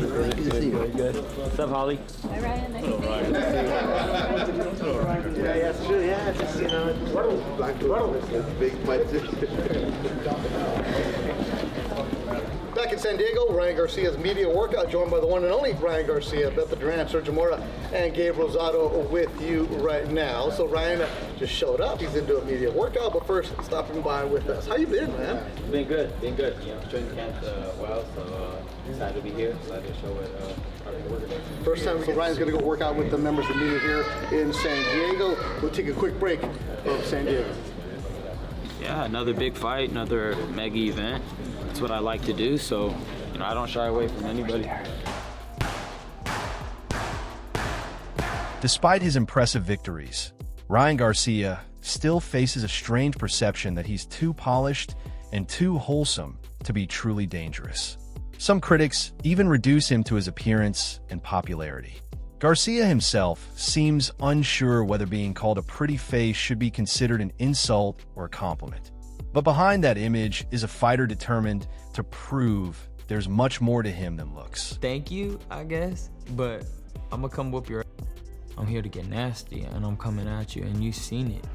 Good to see you. Very good. What's up, Holly? Hi, Ryan. Nice to meet you. Yeah, that's true. Yeah, just, you know, black big fight. Back in San Diego, Ryan Garcia's media workout, joined by the one and only Ryan Garcia, Beth Duran, Sergio Mora, and Gabe Rosado with you right now. So Ryan just showed up. He's into a media workout, but first stopping by with us. How you been, man? Been good. You know, training camp well, so excited to be here. Excited to show what our work is. First time, so Ryan's gonna go work out with the members of the media here in San Diego. We'll take a quick break from San Diego. Yeah, another big fight, another mega event. That's what I like to do, so you know, I don't shy away from anybody. Despite his impressive victories, Ryan Garcia still faces a strange perception that he's too polished and too wholesome to be truly dangerous. Some critics even reduce him to his appearance and popularity. Garcia himself seems unsure whether being called a pretty face should be considered an insult or a compliment. But behind that image is a fighter determined to prove there's much more to him than looks. Thank you, I guess, but I'm gonna come whoop your ass. I'm here to get nasty, and I'm coming at you, and you've seen it.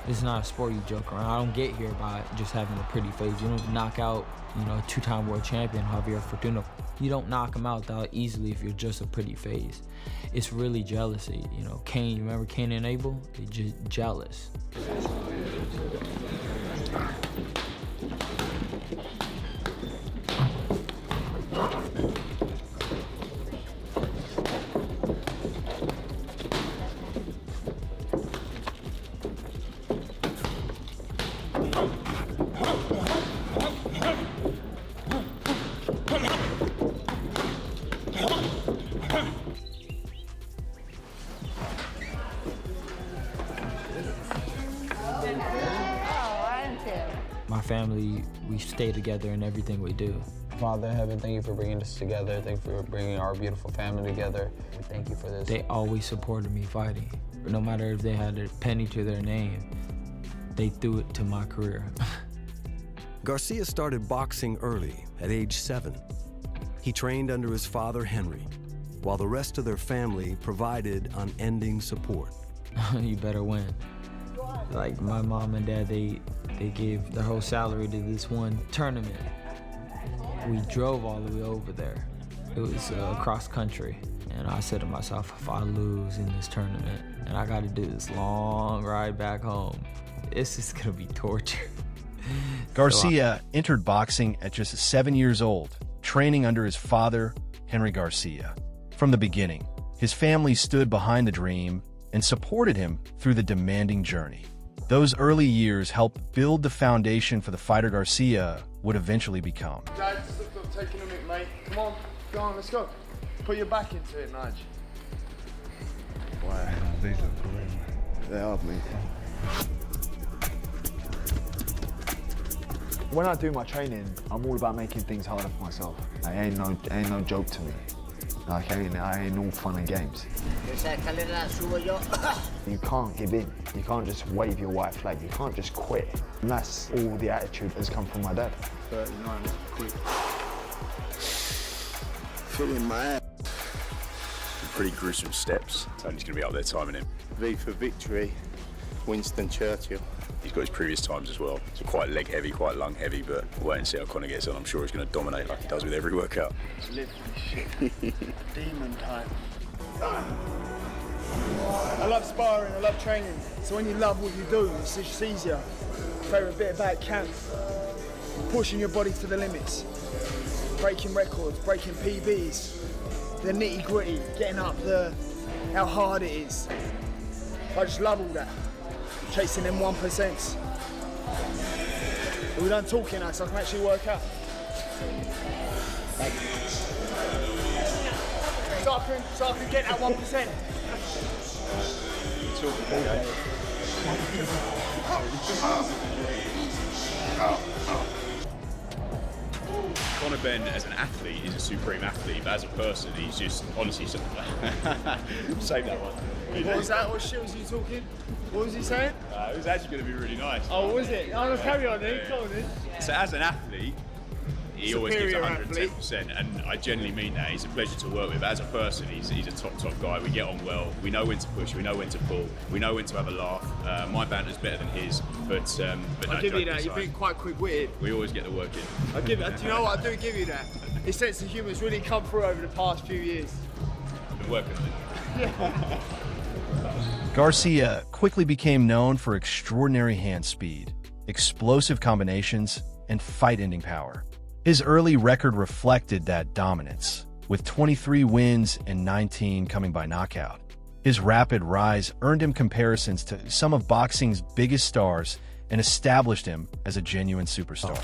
It's not a sport you joke around. I don't get here by just having a pretty face. You don't knock out, you know, a two-time world champion, Javier Fortuna. You don't knock him out that easily if you're just a pretty face. It's really jealousy. You know, Cain, you remember Cain and Abel? They're just jealous. My family, we stay together in everything we do. Father in heaven, thank you for bringing us together. Thank you for bringing our beautiful family together. Thank you for this. They always supported me fighting. No matter if they had a penny to their name, they threw it to my career. Garcia started boxing early, at age 7. He trained under his father, Henry, while the rest of their family provided unending support. You better win. Like my mom and dad, they gave their whole salary to this one tournament. We drove all the way over there. It was cross country. And I said to myself, if I lose in this tournament and I got to do this long ride back home, it's just gonna be torture. Garcia entered boxing at just 7 years old, training under his father, Henry Garcia. From the beginning, his family stood behind the dream and supported him through the demanding journey. Those early years helped build the foundation for the fighter Garcia would eventually become. Dad, stop taking a minute, mate. Come on, go on, let's go. Put your back into it, Nige. Wow, these are great. They are, mate. When I do my training, I'm all about making things harder for myself. It ain't no joke to me. Like, I ain't all fun and games. You can't give in. You can't just wave your white flag. You can't just quit. And that's all the attitude has come from my dad. 39, quick. Feeling my ass. Pretty gruesome steps. Tony's going to be up there timing him. V for victory, Winston Churchill. He's got his previous times as well. So quite leg heavy, quite lung heavy, but we'll wait and see how Conor gets on. I'm sure he's going to dominate like he does with every workout. Live this shit. Demon time. I love sparring, I love training. So when you love what you do, it's just easier. Favourite bit about camp, pushing your body to the limits, breaking records, breaking PBs, the nitty gritty, getting up there, how hard it is. I just love all that. Chasing them 1%. But we don't talk in that, so I can actually work out. So I can get that 1%. Conor Benn as an athlete is a supreme athlete, but as a person, he's just honestly something. Save that one. What was that? What shit was he talking? What was he saying? It was actually going to be really nice. Oh, was it? Oh, no, carry on then. Go on then. So as an athlete, he always gives Superior 110%, and I genuinely mean that. He's a pleasure to work with. As a person, he's a top guy. We get on well. We know when to push. We know when to pull. We know when to have a laugh. My banter's better than his, but no, I'll give you that. aside, You've been quite quick-witted. we always get the work in. I give it. Do you know what? I do give you that. His sense of humour's really come through over the past few years. Been working on it. Garcia quickly became known for extraordinary hand speed, explosive combinations, and fight-ending power. His early record reflected that dominance, with 23 wins and 19 coming by knockout. His rapid rise earned him comparisons to some of boxing's biggest stars and established him as a genuine superstar.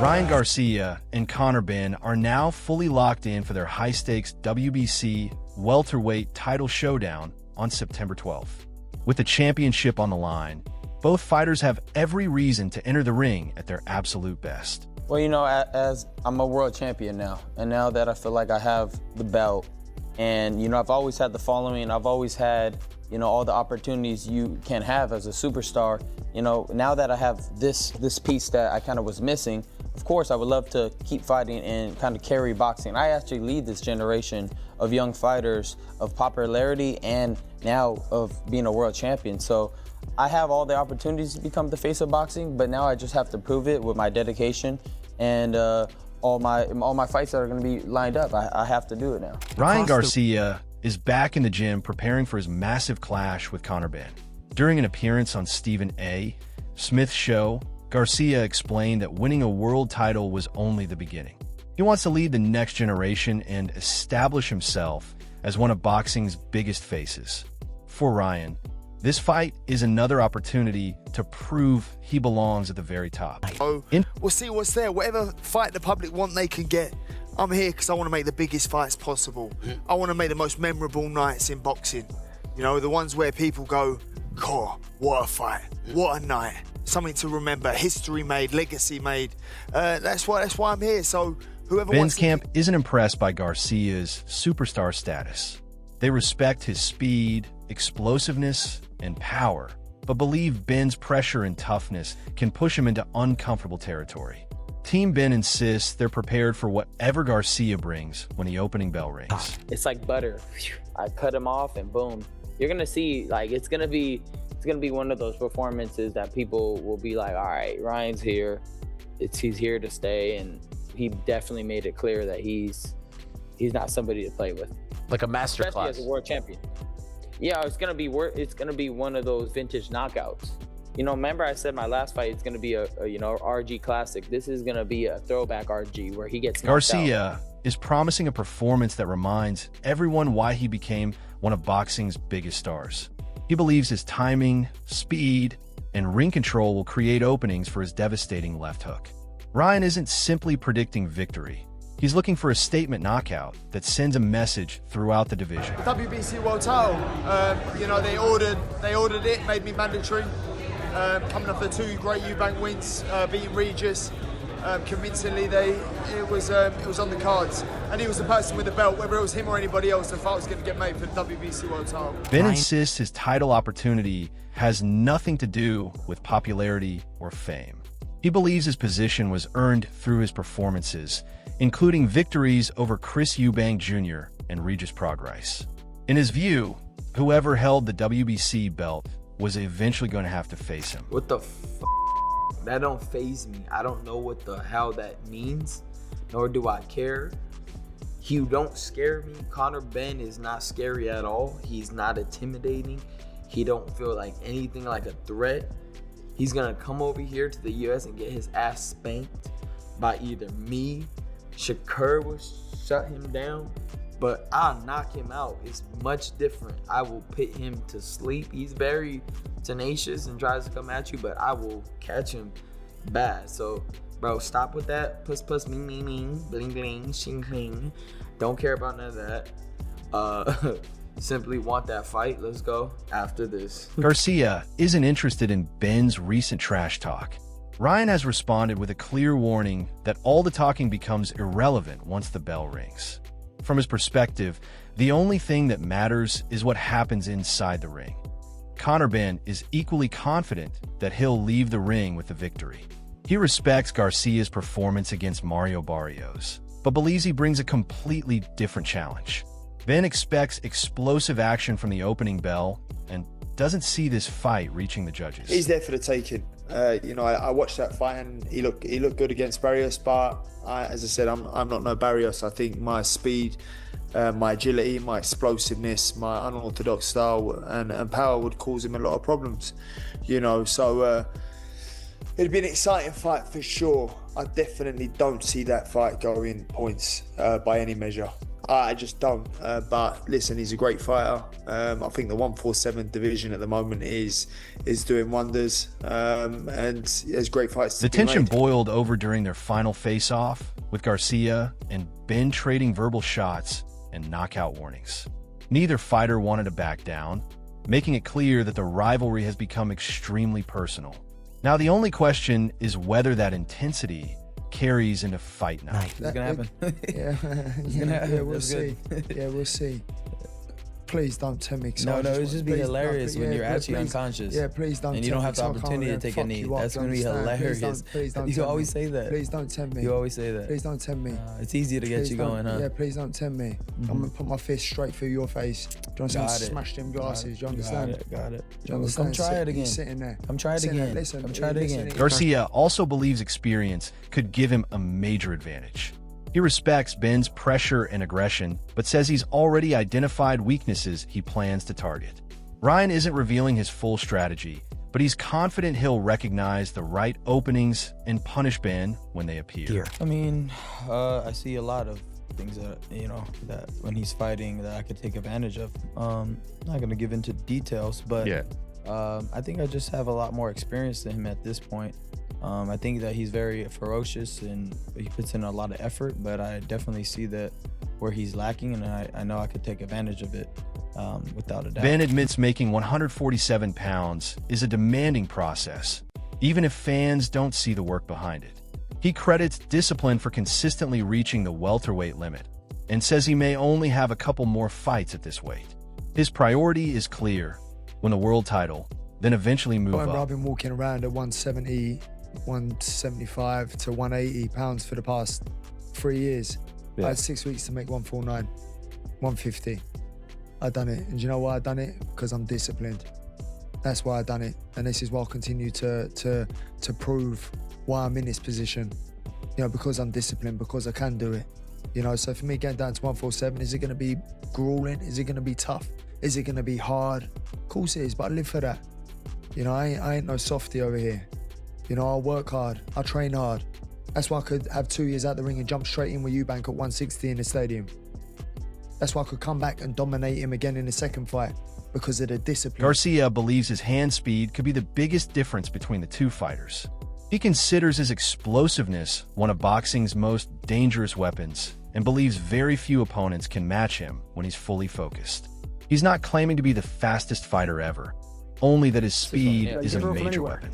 Ryan Garcia and Conor Benn are now fully locked in for their high-stakes WBC welterweight title showdown on September 12th. With the championship on the line, both fighters have every reason to enter the ring at their absolute best. Well, you know, as I'm a world champion now, and now that I feel like I have the belt, and, you know, I've always had the following, I've always had, you know, all the opportunities you can have as a superstar. You know, now that I have this piece that I kind of was missing, of course, I would love to keep fighting and kind of carry boxing. I actually lead this generation of young fighters of popularity and now of being a world champion. So I have all the opportunities to become the face of boxing, but now I just have to prove it with my dedication and all my fights that are going to be lined up. I have to do it now. Ryan Garcia is back in the gym preparing for his massive clash with Conor Benn. During an appearance on Stephen A. Smith's show, Garcia explained that winning a world title was only the beginning. He wants to lead the next generation and establish himself as one of boxing's biggest faces. For Ryan, this fight is another opportunity to prove he belongs at the very top. We'll see what's there. Whatever fight the public want, they can get. I'm here because I want to make the biggest fights possible. I want to make the most memorable nights in boxing. You know, the ones where people go, "God, what a fight, what a night." Something to remember, history made, legacy made. That's why I'm here. So whoever Benn's camp isn't impressed by Garcia's superstar status. They respect his speed, explosiveness, and power, but believe Benn's pressure and toughness can push him into uncomfortable territory. Team Benn insists they're prepared for whatever Garcia brings when the opening bell rings. It's like butter. I cut him off and boom. You're gonna see, like, it's gonna be one of those performances that people will be like, all right, Ryan's here. He's here to stay, and he definitely made it clear that he's not somebody to play with. Like a master Especially class. as a world champion. Yeah, it's gonna be one of those vintage knockouts. You know, remember I said my last fight it's gonna be a RG classic. This is gonna be a throwback RG where he gets knocked Garcia out. is promising a performance that reminds everyone why he became one of boxing's biggest stars. He believes his timing, speed, and ring control will create openings for his devastating left hook. Ryan isn't simply predicting victory. He's looking for a statement knockout that sends a message throughout the division. WBC World Title, you know, they ordered it, made me mandatory. Coming off the two great Eubank wins, beating Regis convincingly, it was on the cards, and he was the person with the belt. Whether it was him or anybody else, the fight was going to get made for the WBC World Title. Benn insists his title opportunity has nothing to do with popularity or fame. He believes his position was earned through his performances, including victories over Chris Eubank Jr. and Regis Prograis. In his view, whoever held the WBC belt was eventually going to have to face him. What the That don't faze me. I don't know what the hell that means, nor do I care. He don't scare me. Conor Benn is not scary at all. He's not intimidating. He don't feel like anything like a threat. He's gonna come over here to the US and get his ass spanked by either me, Shakur will shut him down, but I'll knock him out. It's much different. I will put him to sleep. He's very tenacious and tries to come at you, but I will catch him bad. So, bro, stop with that. Puss, puss, ming, ming, ming, bling, bling, shing, cling. Don't care about none of that. Simply want that fight. Let's go after this. Garcia isn't interested in Benn's recent trash talk. Ryan has responded with a clear warning that all the talking becomes irrelevant once the bell rings. From his perspective, the only thing that matters is what happens inside the ring. Conor Benn is equally confident that he'll leave the ring with the victory. He respects Garcia's performance against Mario Barrios, but believes he brings a completely different challenge. Benn expects explosive action from the opening bell and doesn't see this fight reaching the judges. He's there for the taking. I watched that fight and he looked good against Barrios, but as I said, I'm not no Barrios. I think my speed, my agility, my explosiveness, my unorthodox style and power would cause him a lot of problems. So it'd be an exciting fight for sure. I definitely don't see that fight going points by any measure. I just don't. But listen, he's a great fighter. I think the 147 division at the moment is doing wonders, and there's great fights to The be tension made. boiled over during their final face-off, with Garcia and Benn trading verbal shots and knockout warnings. Neither fighter wanted to back down, making it clear that the rivalry has become extremely personal. Now, the only question is whether that intensity carries into fight night. It's gonna happen. We'll see. Yeah, we'll see. Please don't tempt me. No, it's just be hilarious when you're actually unconscious. Yeah, please don't. And you don't have the opportunity to take a knee. That's gonna be hilarious. Please don't. You always say that. Please don't tempt me. You always say that. Please don't tempt me. It's easier to get you going, huh? Yeah, please don't tempt me. I'm gonna put my fist straight through your face. Do you understand? Got it. Smash them glasses. Do you understand? Got it. Do you understand? Come try it again. He's sitting there. Come try it again. Listen, Come try it again. Garcia also believes experience could give him a major advantage. He respects Benn's pressure and aggression, but says he's already identified weaknesses he plans to target. Ryan isn't revealing his full strategy, but he's confident he'll recognize the right openings and punish Benn when they appear. I mean, I see a lot of things that, that when he's fighting that I could take advantage of. Not gonna give into details, but I think I just have a lot more experience than him at this point. I think that he's very ferocious and he puts in a lot of effort, but I definitely see that where he's lacking, and I know I could take advantage of it without a doubt. Benn admits making 147 pounds is a demanding process, even if fans don't see the work behind it. He credits discipline for consistently reaching the welterweight limit and says he may only have a couple more fights at this weight. His priority is clear: win the world title, then eventually move up. I've been walking around at 170, 175 to 180 pounds for the past 3 years. I had 6 weeks to make 149, 150. I done it, and do you know why I done it? Because I'm disciplined. That's why I done it, and this is why I'll continue to prove why I'm in this position. Because I'm disciplined, because I can do it. So for me, getting down to 147, is it going to be grueling? Is it going to be tough? Is it going to be hard? Of course it is, but I live for that. I ain't no softie over here. I work hard, I train hard. That's why I could have 2 years out the ring and jump straight in with Eubank at 160 in the stadium. That's why I could come back and dominate him again in the second fight, because of the discipline. Garcia believes his hand speed could be the biggest difference between the two fighters. He considers his explosiveness one of boxing's most dangerous weapons and believes very few opponents can match him when he's fully focused. He's not claiming to be the fastest fighter ever, only that his speed is a major weapon.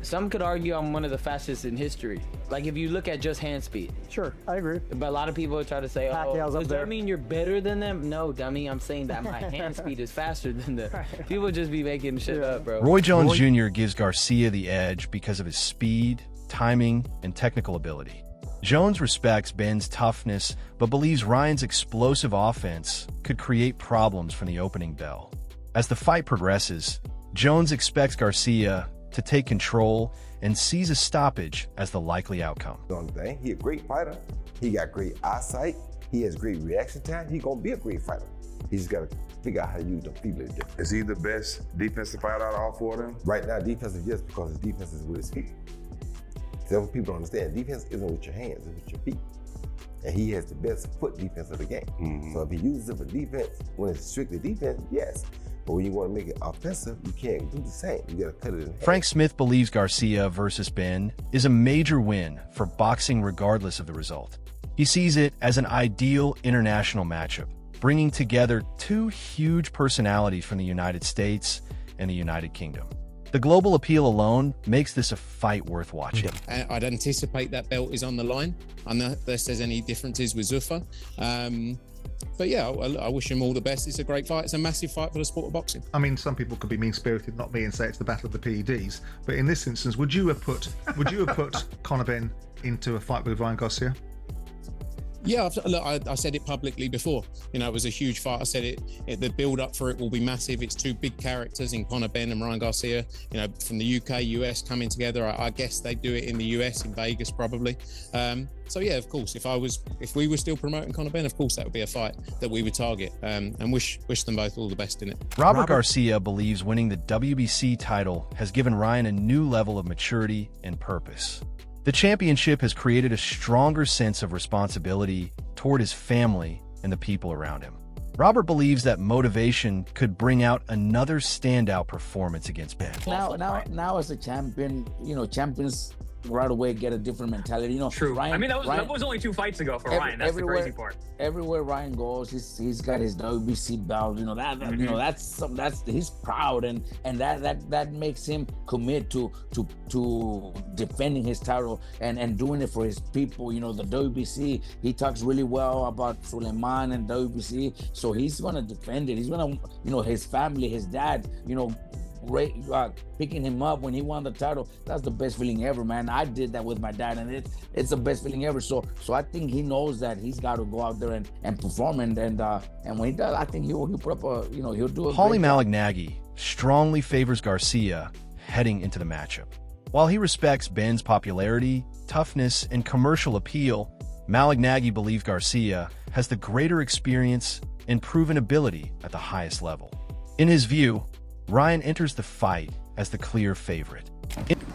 Some could argue I'm one of the fastest in history. Like if you look at just hand speed. Sure, I agree. But a lot of people try to say, does that mean you're better than them? No, dummy, I'm saying that my hand speed is faster than them. People just be making shit up, bro. Roy Jones Jr. gives Garcia the edge because of his speed, timing, and technical ability. Jones respects Benn's toughness, but believes Ryan's explosive offense could create problems from the opening bell. As the fight progresses, Jones expects Garcia to take control and sees a stoppage as the likely outcome. He a great fighter. He got great eyesight. He has great reaction time. He's gonna be a great fighter. He's got to figure out how to use the feet a little different. Is he the best defensive fighter out of all four of them? Right now, defensive, yes, because his defense is with his feet. That's what people don't understand. Defense isn't with your hands, it's with your feet. And he has the best foot defense of the game. So if he uses it for defense, when it's strictly defense, yes. But when you want to make it offensive, you can't do the same. You got to cut it in half. Frank Smith believes Garcia versus Benn is a major win for boxing regardless of the result. He sees it as an ideal international matchup, bringing together two huge personalities from the United States and the United Kingdom. The global appeal alone makes this a fight worth watching. I'd anticipate that belt is on the line, unless there's any differences with Zuffa. But yeah, I wish him all the best. It's a great fight. It's a massive fight for the sport of boxing. I mean, some people could be mean-spirited, not me, and say it's the battle of the PEDs. But in this instance, would you have put Conor Benn into a fight with Ryan Garcia? Yeah, look, I said it publicly before. You know, it was a huge fight. I said it the build-up for it will be massive. It's two big characters in Conor Benn and Ryan Garcia. You know, from the UK, US coming together. I guess they do it in the US, in Vegas probably. So yeah, of course, if we were still promoting Conor Benn, of course that would be a fight that we would target. And wish them both all the best in it. Robert Garcia believes winning the WBC title has given Ryan a new level of maturity and purpose. The championship has created a stronger sense of responsibility toward his family and the people around him. Robert believes that motivation could bring out another standout performance against Benn. Now as a champion, champions right away get a different mentality. True. Ryan, I mean, that was only 2 fights ago for Ryan. That's the crazy part. Everywhere Ryan goes, he's got his WBC belt. He's proud, and that makes him commit to defending his title and doing it for his people. The WBC. He talks really well about Suleiman and WBC, so he's gonna defend it. He's gonna, his family, his dad, picking him up when he won the title. That's the best feeling ever, man. I did that with my dad, and it's the best feeling ever. So I think he knows that he's got to go out there and perform, and when he does, I think he'll put up he'll do a Paulie Malignaggi strongly favors Garcia heading into the matchup. While he respects Benn's popularity, toughness, and commercial appeal, Malignaggi believes Garcia has the greater experience and proven ability at the highest level. In his view, Ryan enters the fight as the clear favorite.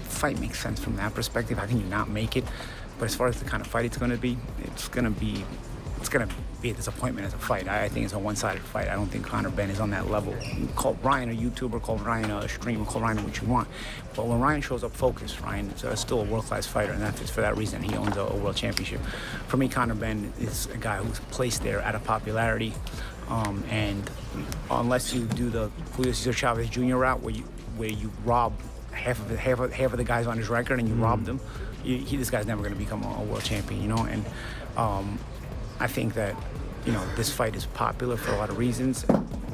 Fight makes sense from that perspective. How can you not make it? But as far as the kind of fight it's going to be a disappointment as a fight. I think it's a one-sided fight. I don't think Conor Benn is on that level. Call Ryan a YouTuber, call Ryan a streamer, call Ryan what you want. But when Ryan shows up focused, Ryan is still a world-class fighter, and that's for that reason he owns a world championship. For me, Conor Benn is a guy who's placed there out of popularity. And unless you do the Julio Cesar Chavez Jr. route, where you rob half of the guys on his record and you rob them, this guy's never going to become a world champion, And I think that this fight is popular for a lot of reasons,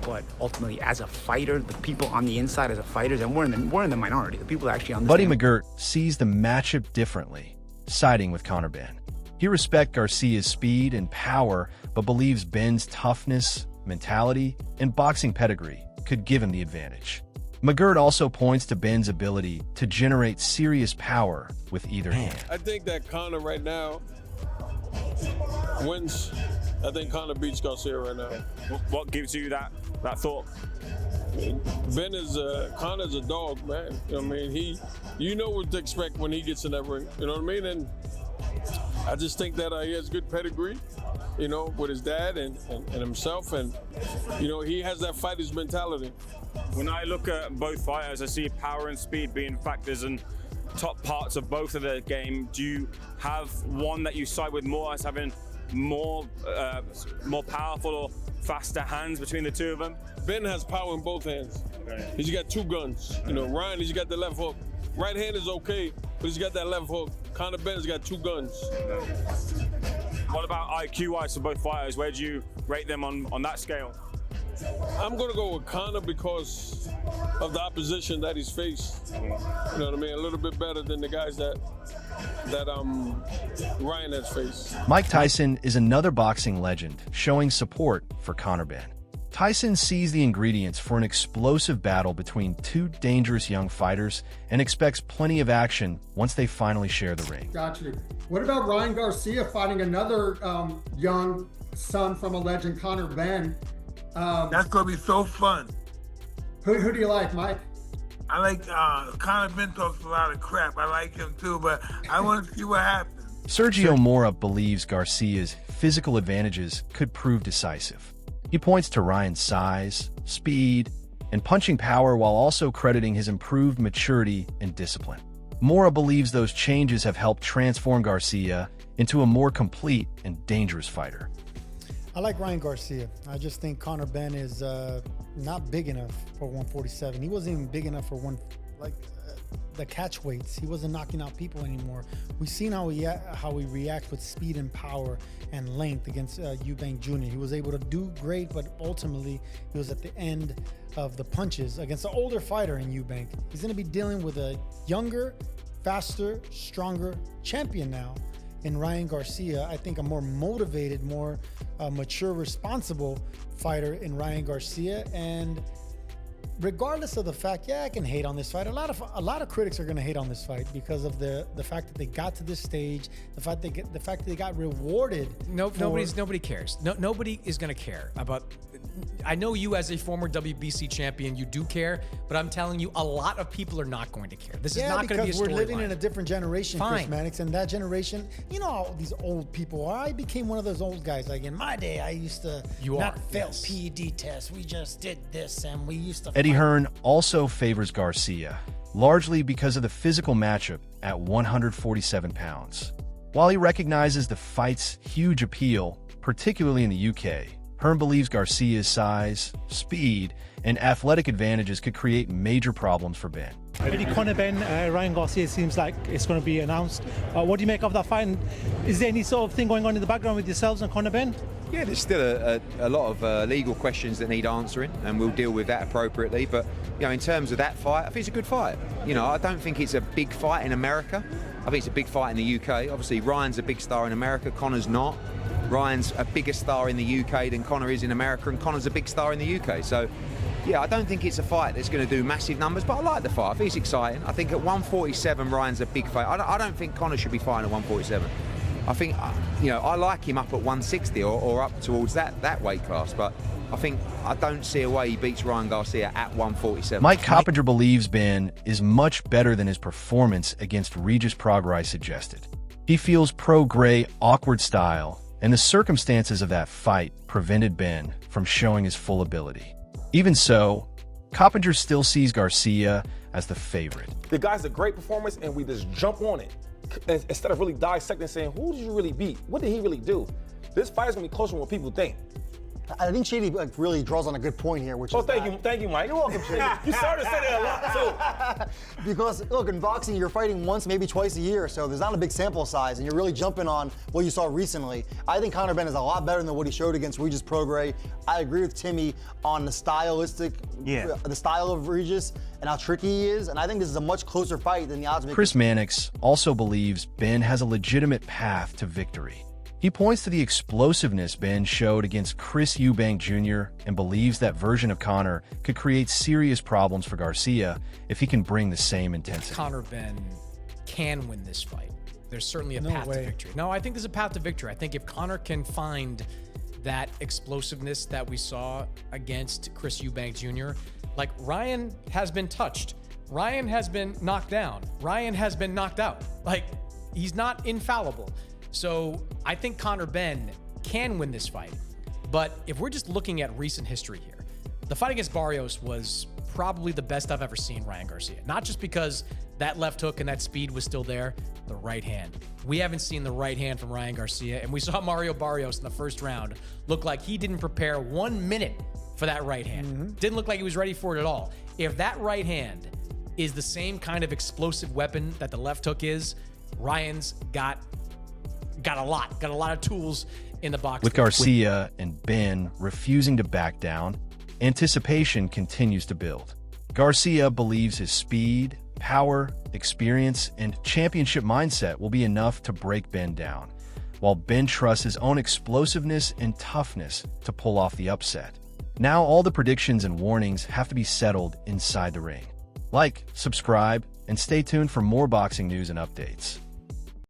but ultimately, as a fighter, the people on the inside as a fighters, and we're in the minority. The people that actually understand. Buddy McGirt sees the matchup differently, siding with Conor Benn. He respects Garcia's speed and power, but believes Benn's toughness, mentality, and boxing pedigree could give him the advantage. McGirt also points to Benn's ability to generate serious power with either hand. I think that Conor right now wins. I think Conor beats Garcia right now. What gives you that thought? Ben is Conor's a dog, man. I mean, you know what to expect when he gets in that ring. You know what I mean? And I just think that he has good pedigree, with his dad and himself, and he has that fighter's mentality. When I look at both fighters, I see power and speed being factors and top parts of both of the game. Do you have one that you side with more as having more powerful or faster hands between the two of them? Ben has power in both hands. Okay. He's got two guns. Ryan, he's got the left hook. Right hand is okay, but he's got that left hook. Conor Benn's got two guns. What about IQ-wise for both fighters? Where do you rate them on that scale? I'm going to go with Conor because of the opposition that he's faced. You know what I mean? A little bit better than the guys that Ryan has faced. Mike Tyson is another boxing legend showing support for Conor Benn. Tyson sees the ingredients for an explosive battle between two dangerous young fighters and expects plenty of action once they finally share the ring. Gotcha. What about Ryan Garcia fighting another young son from a legend, Conor Benn? That's going to be so fun. Who do you like, Mike? I like Conor Benn talks a lot of crap. I like him too, but I want to see what happens. Sergio Mora believes Garcia's physical advantages could prove decisive. He points to Ryan's size, speed, and punching power while also crediting his improved maturity and discipline. Mora believes those changes have helped transform Garcia into a more complete and dangerous fighter. I like Ryan Garcia. I just think Conor Benn is not big enough for 147. He wasn't even big enough for the catch weights. He wasn't knocking out people anymore. We've seen how he reacts with speed and power and length against Eubank Jr. He was able to do great, but ultimately he was at the end of the punches against an older fighter in Eubank. He's going to be dealing with a younger, faster, stronger champion now in Ryan Garcia. I think a more motivated, more mature, responsible fighter in Ryan Garcia. And regardless of the fact, I can hate on this fight. A lot of critics are going to hate on this fight because of the fact that they got to this stage, the fact that they got rewarded. Nobody cares. Nobody is going to care about. I know you as a former WBC champion, you do care, but I'm telling you, a lot of people are not going to care. This is not going to be a storyline. Because we're living in a different generation, Fine. Chris Mannix, and that generation, you know how these old people are. I became one of those old guys. Like in my day, I used to fail PED tests. We just did this, and we used to. Eddie Hearn also favors Garcia, largely because of the physical matchup at 147 pounds. While he recognizes the fight's huge appeal, particularly in the UK, Hearn believes Garcia's size, speed, and athletic advantages could create major problems for Benn. Eddie Conor Benn, Ryan Garcia seems like it's going to be announced. What do you make of that fight? And is there any sort of thing going on in the background with yourselves and Conor Benn? Yeah, there's still a lot of legal questions that need answering, and we'll deal with that appropriately. But in terms of that fight, I think it's a good fight. I don't think it's a big fight in America. I think it's a big fight in the UK. Obviously, Ryan's a big star in America. Conor's not. Ryan's a bigger star in the UK than Conor is in America, and Conor's a big star in the UK. So, I don't think it's a fight that's going to do massive numbers, but I like the fight. I think it's exciting. I think at 147, Ryan's a big fight. I don't think Conor should be fighting at 147. I think, I like him up at 160 or up towards that weight class, but I don't see a way he beats Ryan Garcia at 147. Mike Coppinger believes Benn is much better than his performance against Regis Prograis suggested. He feels pro-Gray awkward style, and the circumstances of that fight prevented Benn from showing his full ability. Even so, Coppinger still sees Garcia as the favorite. The guy's a great performance, and we just jump on it. Instead of really dissecting and saying, who did you really beat? What did he really do? This fight is going to be closer than what people think. I think Shady really draws on a good point here, which is thank you, Mike. You're welcome, Shady. You started to say that a lot, too. Because, look, in boxing, you're fighting once, maybe twice a year, so there's not a big sample size, and you're really jumping on what you saw recently. I think Conor Benn is a lot better than what he showed against Regis Prograis. I agree with Timmy on the the style of Regis and how tricky he is, and I think this is a much closer fight than the odds makers. Chris Mannix also believes Benn has a legitimate path to victory. He points to the explosiveness Benn showed against Chris Eubank Jr. and believes that version of Conor could create serious problems for Garcia if he can bring the same intensity. Conor Benn can win this fight. There's certainly a path to victory. No, I think there's a path to victory. I think if Conor can find that explosiveness that we saw against Chris Eubank Jr., like Ryan has been touched. Ryan has been knocked down. Ryan has been knocked out. Like, he's not infallible. So I think Conor Benn can win this fight. But if we're just looking at recent history here, the fight against Barrios was probably the best I've ever seen Ryan Garcia. Not just because that left hook and that speed was still there, the right hand. We haven't seen the right hand from Ryan Garcia, and we saw Mario Barrios in the first round look like he didn't prepare 1 minute for that right hand. Didn't look like he was ready for it at all. If that right hand is the same kind of explosive weapon that the left hook is, Ryan's got a lot of tools in the box. With Garcia and Benn refusing to back down, anticipation continues to build. Garcia believes his speed, power, experience, and championship mindset will be enough to break Benn down, while Benn trusts his own explosiveness and toughness to pull off the upset. Now all the predictions and warnings have to be settled inside the ring. Like, subscribe, and stay tuned for more boxing news and updates.